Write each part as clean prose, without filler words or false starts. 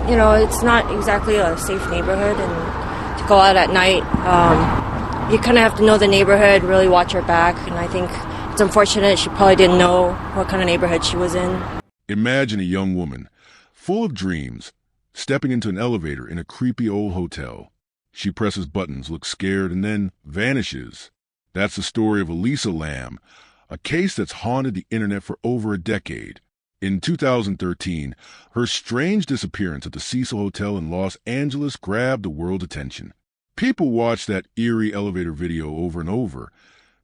it's not exactly a safe neighborhood, and to go out at night, you kind of have to know the neighborhood, really watch her back, and I think it's unfortunate she probably didn't know what kind of neighborhood she was in. Imagine a young woman, full of dreams, stepping into an elevator in a creepy old hotel. She presses buttons, looks scared, and then vanishes. That's the story of Elisa Lam, a case that's haunted the internet for over a decade. In 2013, her strange disappearance at the Cecil Hotel in Los Angeles grabbed the world's attention. People watched that eerie elevator video over and over,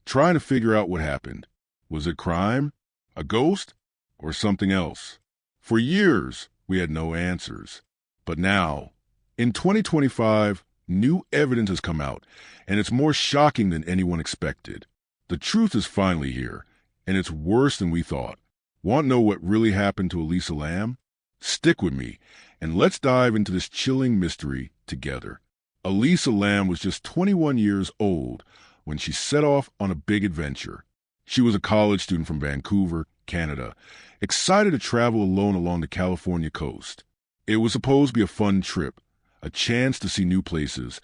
trying to figure out what happened. Was it crime, a ghost, or something else? For years, we had no answers. But now, in 2025, new evidence has come out, and it's more shocking than anyone expected. The truth is finally here, and it's worse than we thought. Want to know what really happened to Elisa Lam? Stick with me, and let's dive into this chilling mystery together. Elisa Lam was just 21 years old when she set off on a big adventure. She was a college student from Vancouver, Canada, excited to travel alone along the California coast. It was supposed to be a fun trip, a chance to see new places,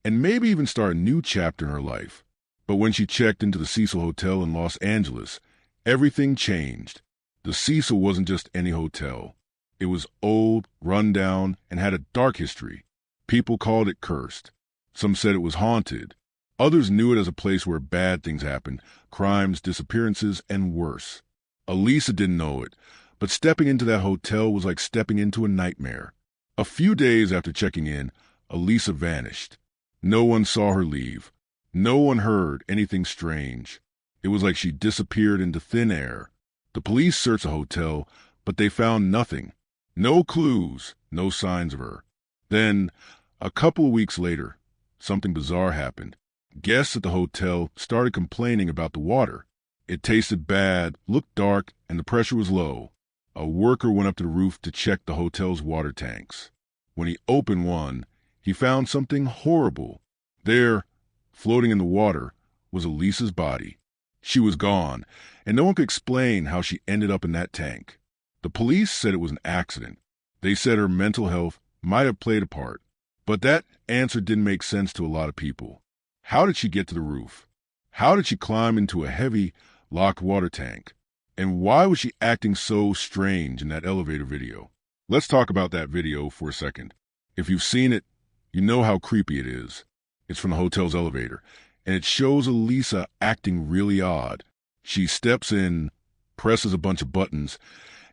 and maybe even start a new chapter in her life. But when she checked into the Cecil Hotel in Los Angeles, everything changed. The Cecil wasn't just any hotel. It was old, run down, and had a dark history. People called it cursed. Some said it was haunted. Others knew it as a place where bad things happened, crimes, disappearances, and worse. Elisa didn't know it, but stepping into that hotel was like stepping into a nightmare. A few days after checking in, Elisa vanished. No one saw her leave. No one heard anything strange. It was like she disappeared into thin air. The police searched the hotel, but they found nothing. No clues, no signs of her. Then, a couple of weeks later, something bizarre happened. Guests at the hotel started complaining about the water. It tasted bad, looked dark, and the pressure was low. A worker went up to the roof to check the hotel's water tanks. When he opened one, he found something horrible. There, floating in the water, was Elisa's body. She was gone, and no one could explain how she ended up in that tank. The police said it was an accident. They said her mental health might have played a part, but that answer didn't make sense to a lot of people. How did she get to the roof? How did she climb into a heavy, locked water tank? And why was she acting so strange in that elevator video? Let's talk about that video for a second. If you've seen it, you know how creepy it is. It's from the hotel's elevator, and it shows Elisa acting really odd. She steps in, presses a bunch of buttons,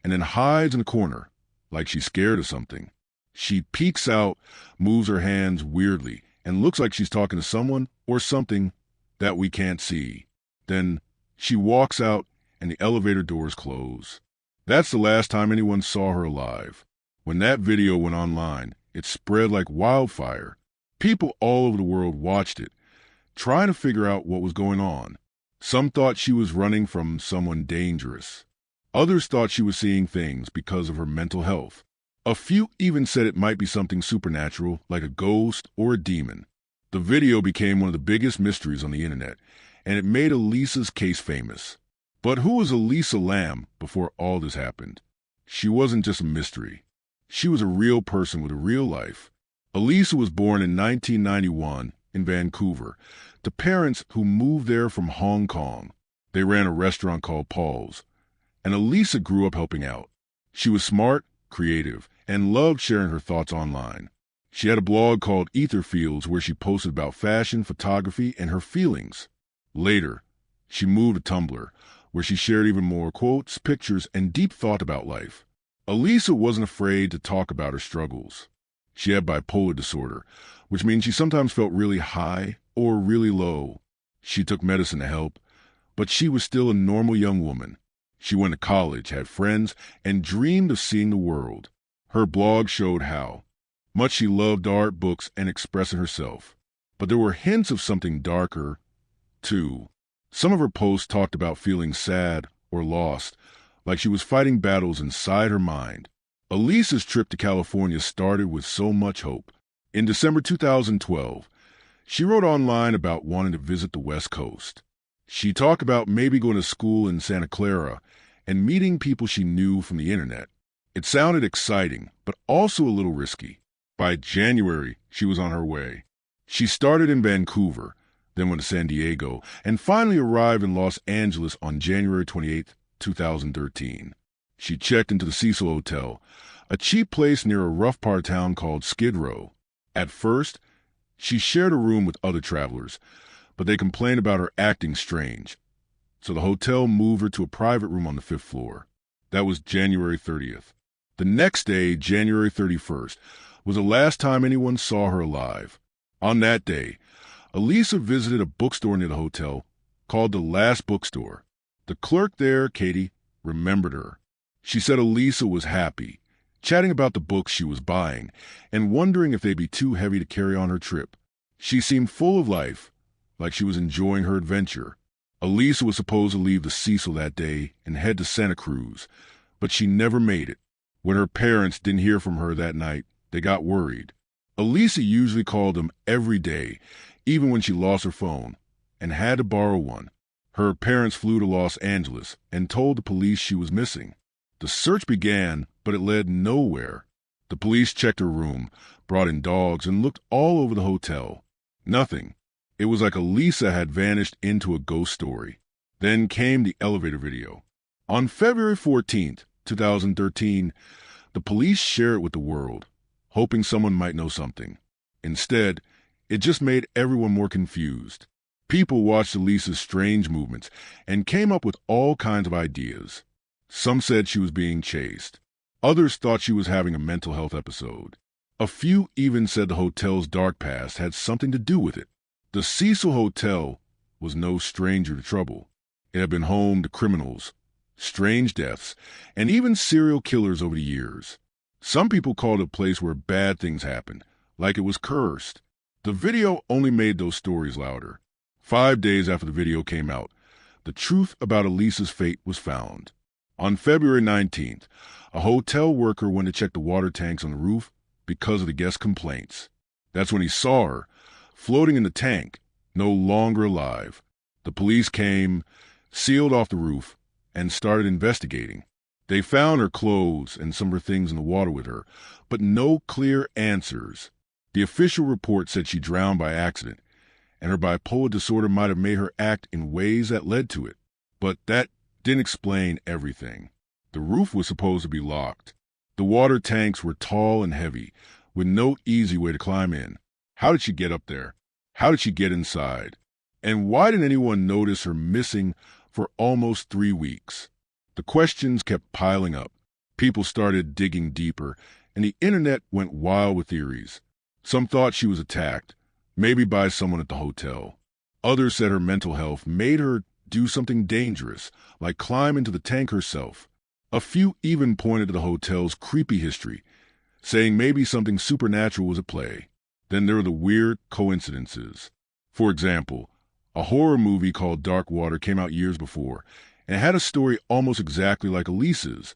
and then hides in a corner, like she's scared of something. She peeks out, moves her hands weirdly, and looks like she's talking to someone or something that we can't see. Then she walks out, and the elevator doors close. That's the last time anyone saw her alive. When that video went online, it spread like wildfire. People all over the world watched it, trying to figure out what was going on. Some thought she was running from someone dangerous. Others thought she was seeing things because of her mental health. A few even said it might be something supernatural, like a ghost or a demon. The video became one of the biggest mysteries on the internet, and it made Elisa's case famous. But who was Elisa Lam before all this happened? She wasn't just a mystery. She was a real person with a real life. Elisa was born in 1991 in Vancouver to parents who moved there from Hong Kong. They ran a restaurant called Paul's, and Elisa grew up helping out. She was smart, creative, and loved sharing her thoughts online. She had a blog called Etherfields where she posted about fashion, photography, and her feelings. Later, she moved to Tumblr, where she shared even more quotes, pictures, and deep thought about life. Elisa wasn't afraid to talk about her struggles. She had bipolar disorder, which means she sometimes felt really high or really low. She took medicine to help, but she was still a normal young woman. She went to college, had friends, and dreamed of seeing the world. Her blog showed how much she loved art, books, and expressing herself. But there were hints of something darker, too. Some of her posts talked about feeling sad or lost, like she was fighting battles inside her mind. Elisa's trip to California started with so much hope. In December 2012, she wrote online about wanting to visit the West Coast. She talked about maybe going to school in Santa Clara and meeting people she knew from the internet. It sounded exciting, but also a little risky. By January, she was on her way. She started in Vancouver, then went to San Diego, and finally arrived in Los Angeles on January 28, 2013. She checked into the Cecil Hotel, a cheap place near a rough part of town called Skid Row. At first, she shared a room with other travelers, but they complained about her acting strange. So the hotel moved her to a private room on the 5th floor. That was January 30th. The next day, January 31st, was the last time anyone saw her alive. On that day, Elisa visited a bookstore near the hotel called the Last Bookstore. The clerk there, Katie, remembered her. She said Elisa was happy, chatting about the books she was buying and wondering if they'd be too heavy to carry on her trip. She seemed full of life, like she was enjoying her adventure. Elisa was supposed to leave the Cecil that day and head to Santa Cruz, but she never made it. When her parents didn't hear from her that night, they got worried. Elisa usually called them every day, even when she lost her phone, and had to borrow one. Her parents flew to Los Angeles and told the police she was missing. The search began, but it led nowhere. The police checked her room, brought in dogs, and looked all over the hotel. Nothing. It was like Elisa had vanished into a ghost story. Then came the elevator video. On February 14th, 2013, the police shared it with the world, hoping someone might know something. Instead, it just made everyone more confused. People watched Elisa's strange movements and came up with all kinds of ideas. Some said she was being chased. Others thought she was having a mental health episode. A few even said the hotel's dark past had something to do with it. The Cecil Hotel was no stranger to trouble. It had been home to criminals, strange deaths, and even serial killers over the years. Some people called it a place where bad things happened, like it was cursed. The video only made those stories louder. 5 days after the video came out, the truth about Elisa's fate was found. On February 19th, a hotel worker went to check the water tanks on the roof because of the guest complaints. That's when he saw her, floating in the tank, no longer alive. The police came, sealed off the roof, and started investigating. They found her clothes and some of her things in the water with her, but no clear answers. The official report said she drowned by accident, and her bipolar disorder might have made her act in ways that led to it. But that didn't explain everything. The roof was supposed to be locked. The water tanks were tall and heavy, with no easy way to climb in. How did she get up there? How did she get inside? And why didn't anyone notice her missing for almost 3 weeks? The questions kept piling up. People started digging deeper, and the internet went wild with theories. Some thought she was attacked, maybe by someone at the hotel. Others said her mental health made her do something dangerous, like climb into the tank herself. A few even pointed to the hotel's creepy history, saying maybe something supernatural was at play. Then there were the weird coincidences. For example, a horror movie called Dark Water came out years before, and it had a story almost exactly like Elisa's.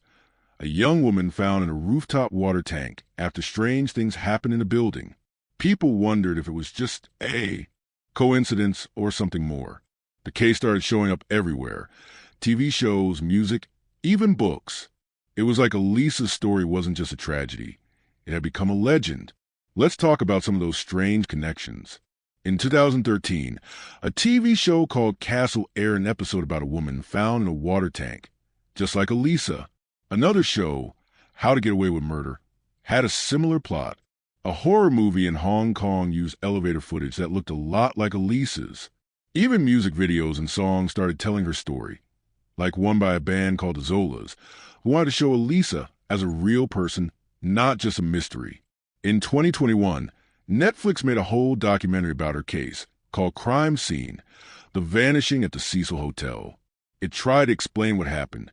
A young woman found in a rooftop water tank after strange things happened in the building. People wondered if it was just a coincidence or something more. The case started showing up everywhere. TV shows, music, even books. It was like Elisa's story wasn't just a tragedy. It had become a legend. Let's talk about some of those strange connections. In 2013, a TV show called Castle aired an episode about a woman found in a water tank, just like Elisa. Another show, How to Get Away with Murder, had a similar plot. A horror movie in Hong Kong used elevator footage that looked a lot like Elisa's. Even music videos and songs started telling her story, like one by a band called the Zolas, who wanted to show Elisa as a real person, not just a mystery. In 2021, Netflix made a whole documentary about her case called Crime Scene: The Vanishing at the Cecil Hotel. It tried to explain what happened,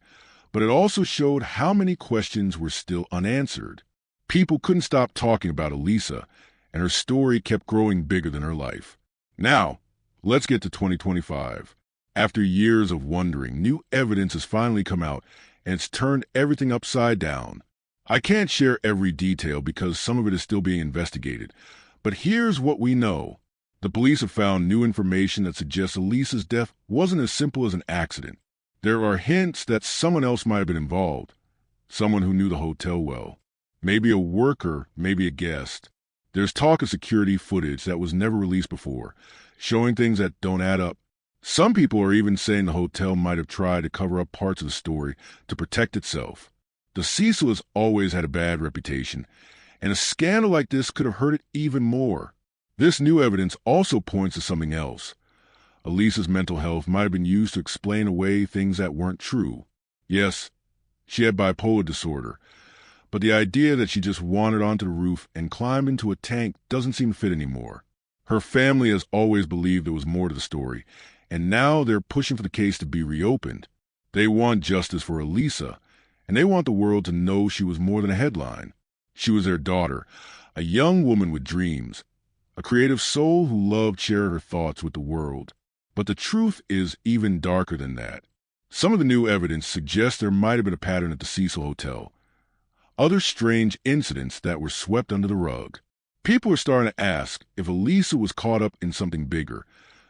but it also showed how many questions were still unanswered. People couldn't stop talking about Elisa, and her story kept growing bigger than her life. Now, let's get to 2025. After years of wondering, new evidence has finally come out, and it's turned everything upside down. I can't share every detail because some of it is still being investigated, but here's what we know. The police have found new information that suggests Elisa's death wasn't as simple as an accident. There are hints that someone else might have been involved. someone who knew the hotel well. Maybe a worker, maybe a guest. There's talk of security footage that was never released before, showing things that don't add up. Some people are even saying the hotel might have tried to cover up parts of the story to protect itself. The Cecil has always had a bad reputation, and a scandal like this could have hurt it even more. This new evidence also points to something else. Elisa's mental health might have been used to explain away things that weren't true. Yes, she had bipolar disorder, but the idea that she just wandered onto the roof and climbed into a tank doesn't seem to fit anymore. Her family has always believed there was more to the story, and now they're pushing for the case to be reopened. They want justice for Elisa, and they want the world to know she was more than a headline. She was their daughter, a young woman with dreams, a creative soul who loved sharing her thoughts with the world. But the truth is even darker than that. Some of the new evidence suggests there might have been a pattern at the Cecil Hotel. Other strange incidents that were swept under the rug. People are starting to ask if Elisa was caught up in something bigger,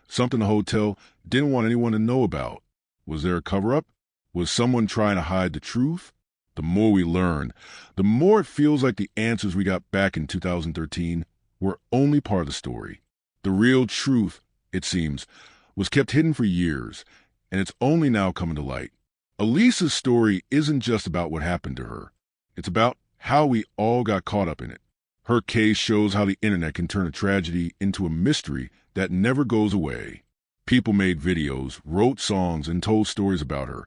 something the hotel didn't want anyone to know about. Was there a cover-up? Was someone trying to hide the truth? The more we learn, the more it feels like the answers we got back in 2013 were only part of the story. The real truth, it seems, was kept hidden for years, and it's only now coming to light. Elisa's story isn't just about what happened to her. It's about how we all got caught up in it. Her case shows how the internet can turn a tragedy into a mystery that never goes away. People made videos, wrote songs, and told stories about her.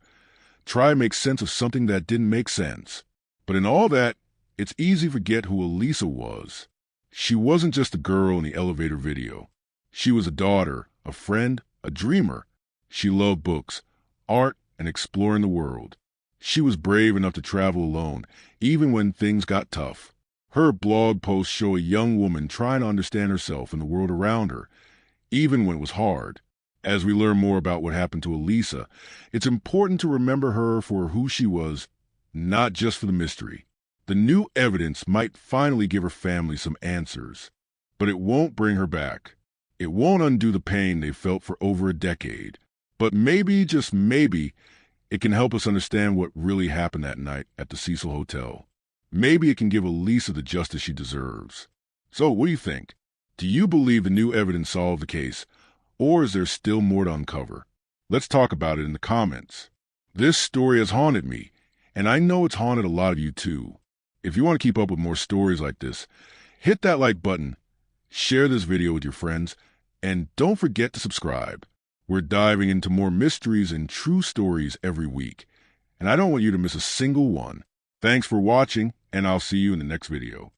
Try to make sense of something that didn't make sense. But in all that, it's easy to forget who Elisa was. She wasn't just a girl in the elevator video. She was a daughter, a friend, a dreamer. She loved books, art, and exploring the world. She was brave enough to travel alone, even when things got tough. Her blog posts show a young woman trying to understand herself and the world around her, even when it was hard. As we learn more about what happened to Elisa, it's important to remember her for who she was, not just for the mystery. The new evidence might finally give her family some answers, but it won't bring her back. It won't undo the pain they felt for over a decade. But maybe, just maybe, it can help us understand what really happened that night at the Cecil Hotel. Maybe it can give Elisa the justice she deserves. So, what do you think? Do you believe the new evidence solved the case, or is there still more to uncover? Let's talk about it in the comments. This story has haunted me, and I know it's haunted a lot of you too. If you want to keep up with more stories like this, hit that like button, share this video with your friends, and don't forget to subscribe. We're diving into more mysteries and true stories every week, and I don't want you to miss a single one. Thanks for watching, and I'll see you in the next video.